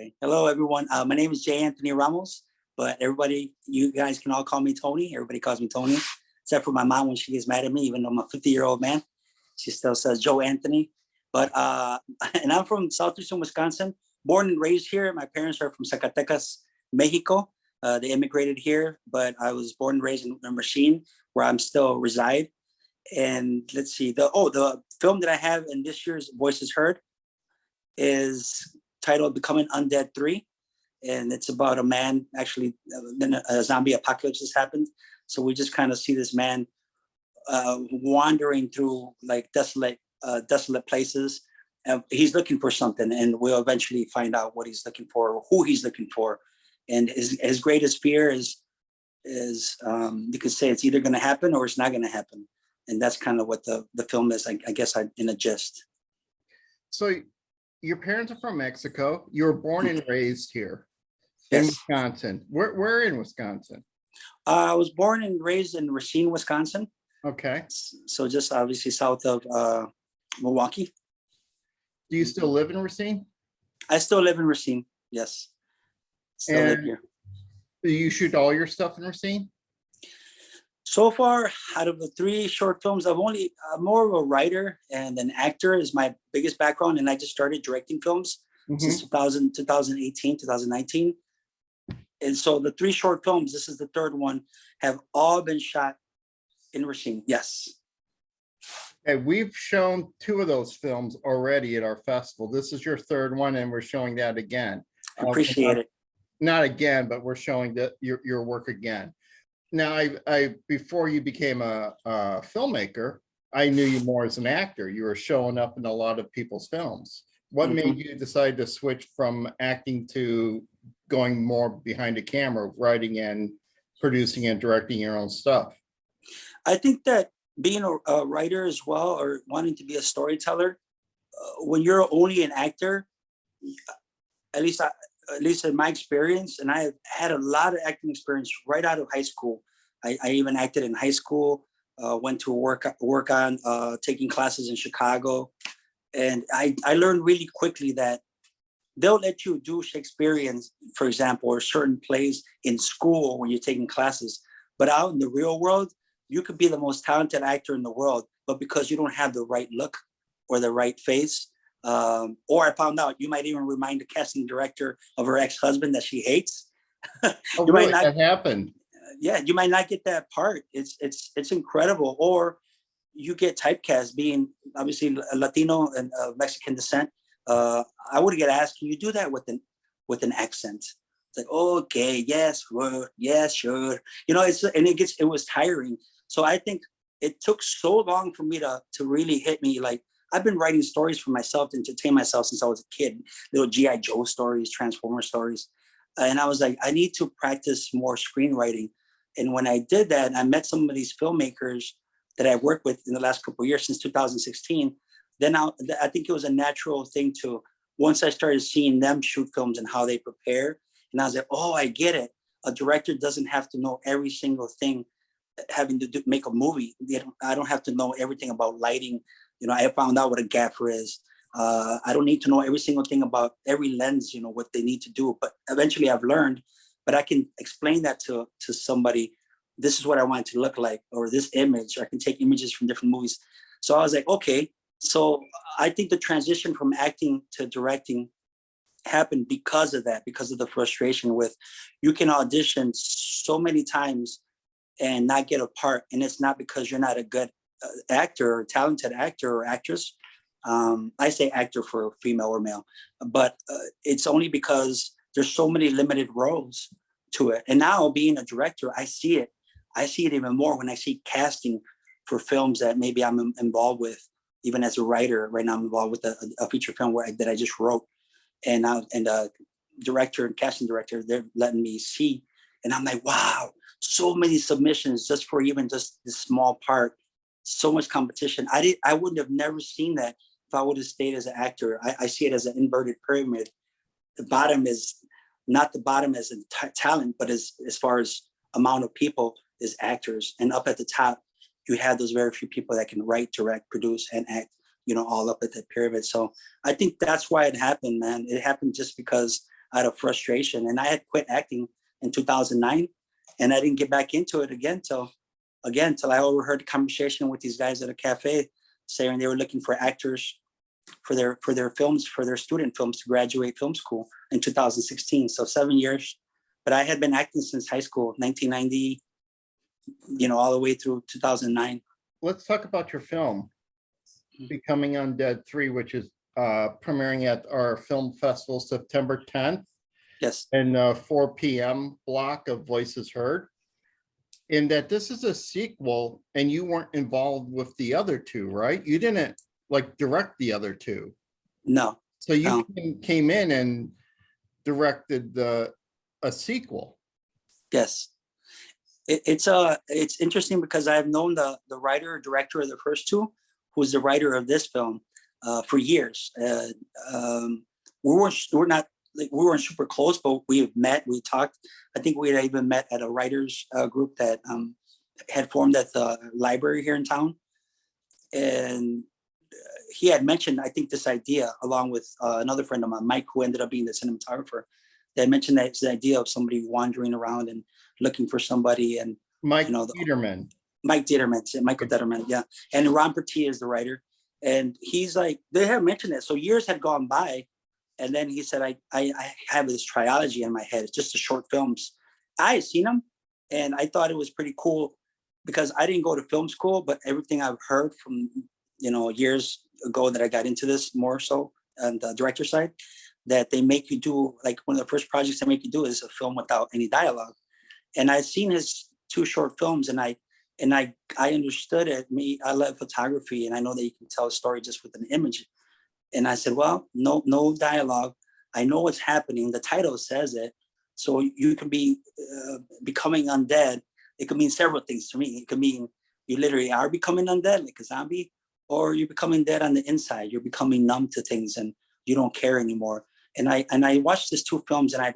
Okay. Hello, everyone. My name is J. Anthony Ramos, but you guys can all call me Tony. Everybody calls me Tony, except for my mom when she gets mad at me, even though I'm a 50-year-old man. She still says Joe Anthony. But, and I'm from Southeastern Wisconsin, born and raised here. My parents are from Zacatecas, Mexico. They immigrated here, but I was born and raised in a machine where I'm still reside. And let's see, the film that I have in this year's Voices Heard is titled Becoming Undead III. And it's about a man, actually, then a zombie apocalypse has happened. So we just kind of see this man wandering through like desolate places. He's looking for something, and we'll eventually find out what he's looking for, or who he's looking for. And his greatest fear is you could say it's either going to happen or it's not going to happen. And that's kind of what the film is, I guess, in a gist. So your parents are from Mexico. You were born and raised here in Wisconsin. Where in Wisconsin? I was born and raised in Racine, Wisconsin. Okay. So just obviously south of Milwaukee. Do you still live in Racine? I still live in Racine, yes. Still live here. Do you shoot all your stuff in Racine? So far, out of the 3 short films, I'm more of a writer and an actor is my biggest background. And I just started directing films since 2018, 2019. And so the 3 short films, this is the 3rd one, have all been shot in Racine, yes. Okay, we've shown 2 of those films already at our festival. This is your 3rd one, and we're showing that again. Appreciate it. Not again, but we're showing your work again. Now, I before you became a filmmaker, I knew you more as an actor. You were showing up in a lot of people's films. What made you decide to switch from acting to going more behind a camera, writing and producing and directing your own stuff? I think that being a writer as well, or wanting to be a storyteller, when you're only an actor, at least in my experience, and I have had a lot of acting experience right out of high school. I even acted in high school, went to work on taking classes in Chicago. And I learned really quickly that they'll let you do Shakespearean, for example, or certain plays in school when you're taking classes. But out in the real world, you could be the most talented actor in the world, but because you don't have the right look or the right face, or I found out you might even remind the casting director of her ex-husband that she hates. Oh, really? That happened? Yeah, you might not get that part. It's incredible. Or you get typecast being obviously Latino and Mexican descent. I would get asked, can you do that with an accent? It's like, okay, yes, well, yeah, sure. You know, it was tiring. So I think it took so long for me to really hit me. Like, I've been writing stories for myself to entertain myself since I was a kid, little G.I. Joe stories, Transformer stories. And I was like, I need to practice more screenwriting. And when I did that, I met some of these filmmakers that I worked with in the last couple of years, since 2016. Then I think it was a natural thing to, once I started seeing them shoot films and how they prepare, and I was like, oh, I get it. A director doesn't have to know every single thing having to make a movie. I don't have to know everything about lighting. You know, I found out what a gaffer is. I don't need to know every single thing about every lens, you know, what they need to do. But eventually I've learned, but I can explain that to somebody. This is what I want it to look like, or this image. I can take images from different movies. So I was like, okay. So I think the transition from acting to directing happened because of that, because of the frustration with, you can audition so many times and not get a part. And it's not because you're not a good actor or talented actor or actress. I say actor for female or male, but it's only because there's so many limited roles to it. And now being a director, I see it even more when I see casting for films that maybe I'm involved with. Even as a writer, right now I'm involved with a feature film that I just wrote, and director and casting director, they're letting me see, and I'm like, wow, so many submissions just for even just this small part, so much competition. I wouldn't have never seen that if I would have stayed as an actor. I see it as an inverted pyramid. The bottom is not the bottom as in talent, but as far as amount of people is actors, and up at the top, you have those very few people that can write, direct, produce, and act, you know, all up at that pyramid. So I think that's why it happened, man. It happened just because out of frustration. And I had quit acting in 2009, and I didn't get back into it till I overheard a conversation with these guys at a cafe saying they were looking for actors for their films, for their student films to graduate film school in 2016. So 7 years. But I had been acting since high school, 1990, all the way through 2009. Let's talk about your film, Becoming Undead 3, which is premiering at our film festival September 10th. Yes. And 4 p.m. block of Voices Heard. In that this is a sequel and you weren't involved with the other two, right? You didn't direct the other two. No. So you came in and directed a sequel. Yes. It's interesting because I've known the writer director of the first two, who's the writer of this film, for years. We weren't super close, but we met, we talked. I think we had even met at a writers group that had formed at the library here in town. And he had mentioned, I think, this idea along with another friend of mine, Mike, who ended up being the cinematographer. They mentioned that it's the idea of somebody wandering around and looking for somebody. And Michael Michael Dieterman, yeah. And Ron Pertee is the writer. And he's like, they have mentioned it. So years had gone by. And then he said, I have this trilogy in my head. It's just the short films. I had seen them, and I thought it was pretty cool because I didn't go to film school, but everything I've heard from, years ago that I got into this more so on the director side, that they make you do, like one of the first projects they make you do is a film without any dialogue. And I've seen his 2 short films, and I understood it. I love photography, and I know that you can tell a story just with an image. And I said, well, no dialogue. I know what's happening. The title says it. So you can be becoming undead. It could mean several things to me. It could mean you literally are becoming undead, like a zombie, or you're becoming dead on the inside. You're becoming numb to things and you don't care anymore. And I watched these 2 films, and I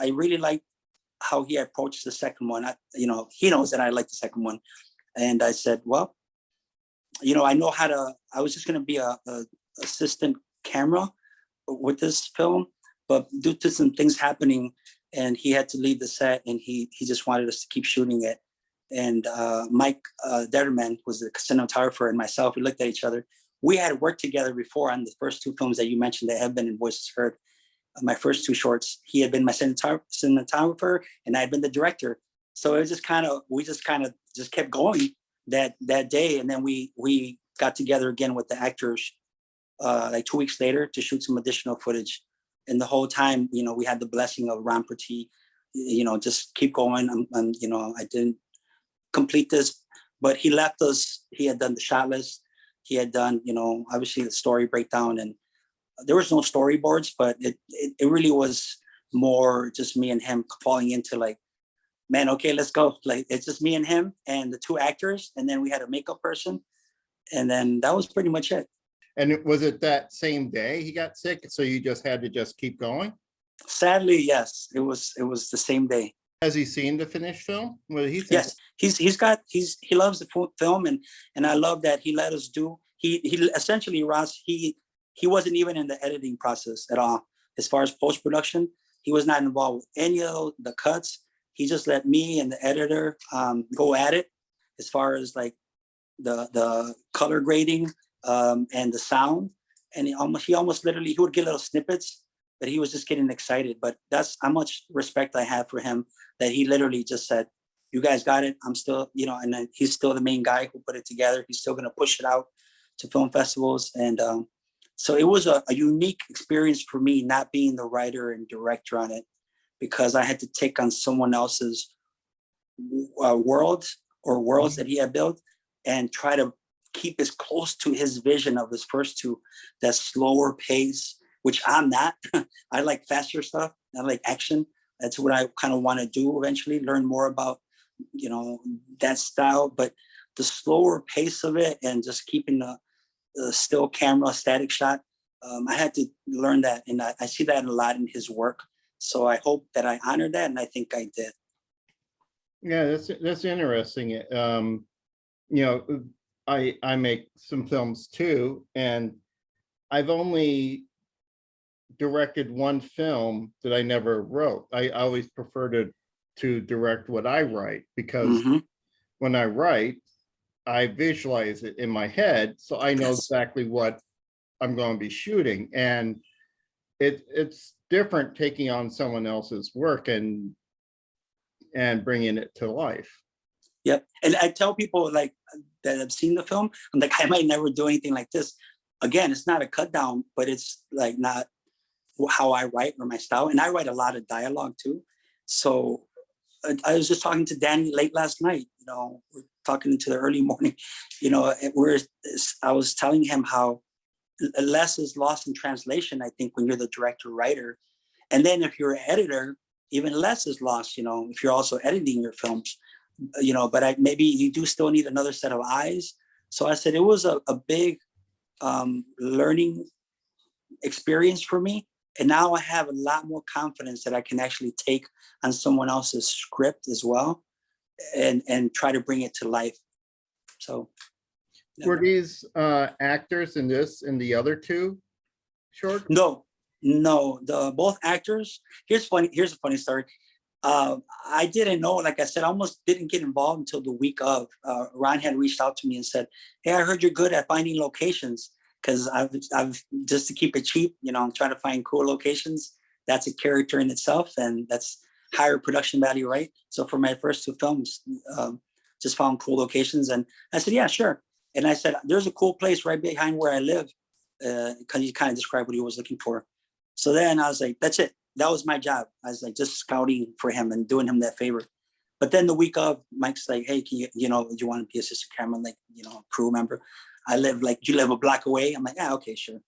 really liked how he approached the second one. He knows that I like the second one. And I said, well, I know I was just going to be a assistant camera with this film, but due to some things happening, and he had to leave the set, and he just wanted us to keep shooting it. And Mike Detterman was the cinematographer, and myself, we looked at each other. We had worked together before on the first 2 films that you mentioned that have been in Voices Heard. My first 2 shorts, he had been my cinematographer, and I had been the director. So it was we just kept going that day. And then we got together again with the actors like 2 weeks later to shoot some additional footage. And the whole time, we had the blessing of Ron Pertee, just keep going. I didn't complete this, but he left us. He had done the shot list. He had done, obviously the story breakdown, and there was no storyboards, but it really was more just me and him falling into like, man, okay, let's go. Like, it's just me and him and the 2 actors. And then we had a makeup person. And then that was pretty much it. And was it that same day he got sick? So you just had to just keep going? Sadly, yes. It was the same day. Has he seen the finished film? What did he think? Yes, he loves the film, and I love that he let us do. He essentially, Ross, he wasn't even in the editing process at all. As far as post-production, he was not involved with any of the cuts. He just let me and the editor go at it as far as like the color grading and the sound. And he almost literally, he would get little snippets, but he was just getting excited. But that's how much respect I have for him, that he literally just said, you guys got it. I'm still, and then he's still the main guy who put it together. He's still going to push it out to film festivals. And so it was a unique experience for me, not being the writer and director on it, because I had to take on someone else's worlds that he had built and try to keep as close to his vision of his first 2, that slower pace, which I'm not. I like faster stuff. I like action. That's what I kind of want to do eventually, learn more about, that style. But the slower pace of it and just keeping the still camera, static shot, I had to learn that. And I see that a lot in his work. So I hope that I honored that, and I think I did. Yeah, that's interesting. I make some films too, and I've only directed one film that I never wrote. I always prefer to direct what I write, because when I write, I visualize it in my head, so I know exactly what I'm going to be shooting. And it's different taking on someone else's work and bringing it to life. Yep. And I tell people like that have seen the film, I'm like, I might never do anything like this. Again, it's not a cut down, but it's like not how I write or my style. And I write a lot of dialogue too. So I was just talking to Danny late last night, we're talking into the early morning, I was telling him how less is lost in translation, I think, when you're the director writer. And then if you're an editor, even less is lost, if you're also editing your films, but maybe you do still need another set of eyes. So I said it was a big learning experience for me. And now I have a lot more confidence that I can actually take on someone else's script as well and try to bring it to life. So. Were these actors in this and the other two short? No, both actors. Here's a funny story. I didn't know, like I said, I almost didn't get involved until the week of. Ron had reached out to me and said, hey, I heard you're good at finding locations. Because I've just to keep it cheap, I'm trying to find cool locations. That's a character in itself, and that's higher production value, right? So for my first two films, just found cool locations, and I said, yeah, sure. And I said, there's a cool place right behind where I live, because he kind of described what he was looking for. So then I was like, that's it. That was my job. I was like just scouting for him and doing him that favor. But then the week of, Mike's like, hey, can you know, do you want to be assistant cameraman, like, crew member? You live a block away? I'm like, yeah, okay, sure.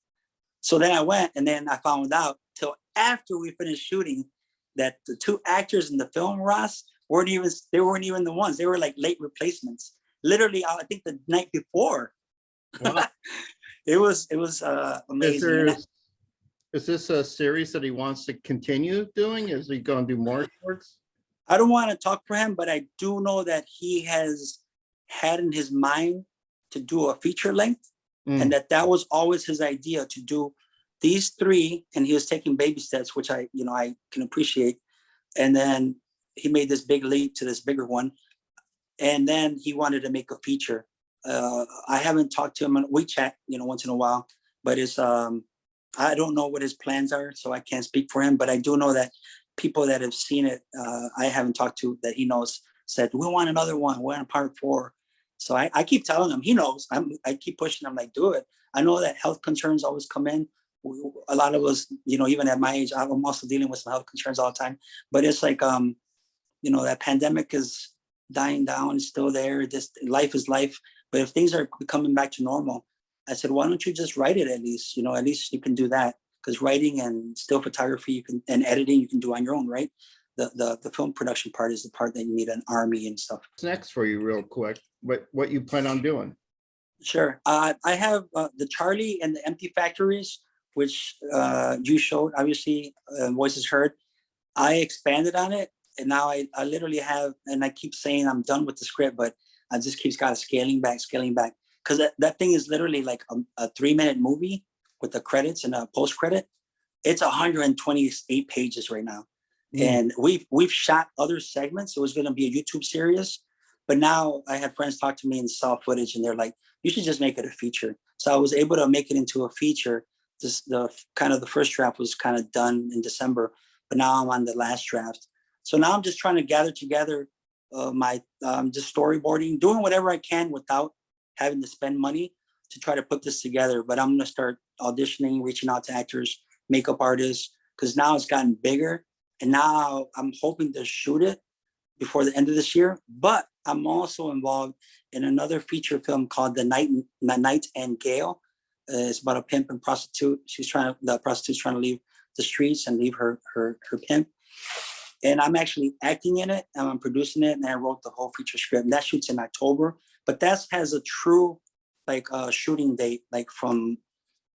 So then I went, and then I found out till after we finished shooting that the two actors in the film, Ross, weren't even the ones. They were like late replacements. Literally, I think the night before. Wow. It was amazing. Is this a series that he wants to continue doing? Is he going to do more shorts? I don't want to talk for him, but I do know that he has had in his mind to do a feature length, and that was always his idea, to do these three, and he was taking baby steps, which I can appreciate. And then he made this big leap to this bigger one, and then he wanted to make a feature. I haven't talked to him. We chat, once in a while, but it's I don't know what his plans are, so I can't speak for him. But I do know that people that have seen it, I haven't talked to, that he knows, said, we want another one. We're on part 4. So I keep telling him, he knows. I keep pushing him, like, do it. I know that health concerns always come in. A lot of us, even at my age, I'm also dealing with some health concerns all the time. But it's like, that pandemic is dying down, it's still there. This life is life. But if things are coming back to normal, I said, why don't you just write it at least? At least you can do that. Because writing and still photography, and editing, you can do on your own, right? The film production part is the part that you need an army and stuff. What's next for you, real quick? What you plan on doing? Sure. I have the Charlie and the Empty Factories, which you showed, obviously, Voices Heard. I expanded on it, and now I literally have, and I keep saying I'm done with the script, but I just keep scaling back. Because that thing is literally like a 3-minute movie with the credits and a post-credit. It's 128 pages right now. And we've shot other segments. It was going to be a YouTube series, but now I had friends talk to me and saw footage, and they're like, you should just make it a feature. So I was able to make it into a feature. The first draft was kind of done in December, but now I'm on the last draft. So now I'm just trying to gather together my just storyboarding, doing whatever I can without having to spend money to try to put this together. But I'm going to start auditioning, reaching out to actors, makeup artists, because now it's gotten bigger. And now I'm hoping to shoot it before the end of this year. But I'm also involved in another feature film called The Night and Gale. It's about a pimp and prostitute. The prostitute's trying to leave the streets and leave her pimp. And I'm actually acting in it, and I'm producing it, and I wrote the whole feature script. And that shoots in October. But that has a true shooting date, from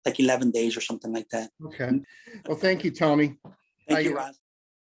11 days or something like that. Okay. Well, thank you, Tony. Thank you, Roz.